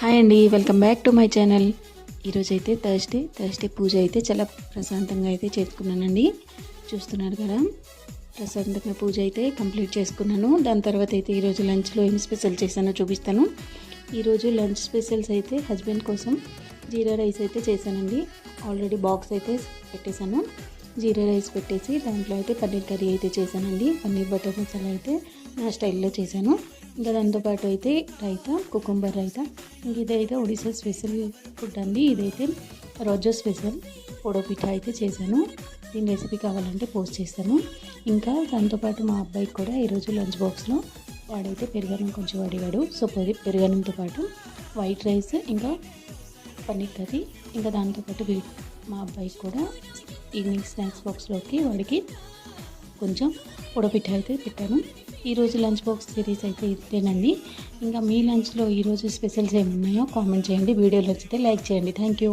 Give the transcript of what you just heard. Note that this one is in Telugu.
హాయ్ అండి, welcome back to my channel. ఈరోజు అయితే థర్స్డే పూజ అయితే చాలా ప్రశాంతంగా అయితే చేసుకున్నానండి. చూస్తున్నారు కదా, ప్రశాంతంగా పూజ అయితే కంప్లీట్ చేసుకున్నాను. దాని తర్వాత అయితే ఈరోజు లంచ్లో ఏం స్పెషల్ చేశానో చూపిస్తాను. ఈరోజు లంచ్ స్పెషల్స్ అయితే హస్బెండ్ కోసం జీరా రైస్ అయితే చేశానండి. ఆల్రెడీ బాక్స్ అయితే పెట్టేశాను. జీరా రైస్ పెట్టేసి దాంట్లో అయితే పన్నీర్ కర్రీ అయితే చేశానండి. పన్నీర్ బటర్ మసాలా అయితే నా స్టైల్లో చేశాను. ఇంకా దాంతోపాటు అయితే రైతా, కుకుంబర్ రైతా. ఇంక ఇదైతే ఒడిశా స్పెషల్ ఫుడ్ అండి. ఇదైతే రోజా స్పెషల్ పొడోపిఠా అయితే చేశాను. దీని రెసిపీ కావాలంటే పోస్ట్ చేస్తాను. ఇంకా దాంతోపాటు మా అబ్బాయికి కూడా ఈరోజు లంచ్ బాక్స్లో వాడైతే పెరుగన్నం కొంచెం అడిగాడు. సో పెరుగన్నంతో పాటు వైట్ రైస్, ఇంకా పన్నీర్ కర్రీ, ఇంకా దాంతోపాటు మా అబ్బాయికి కూడా ఈవినింగ్ స్నాక్స్ బాక్స్లోకి వాడికి కొంచెం పొడపిఠ అయితే పెట్టాను. ఈరోజు లంచ్ బాక్స్ సిరీస్ అయితే ఇదేనండి. ఇంకా మీ లంచ్లో ఈరోజు స్పెషల్స్ ఏమున్నాయో కామెంట్ చేయండి. వీడియో నచ్చితే లైక్ చేయండి. Thank you.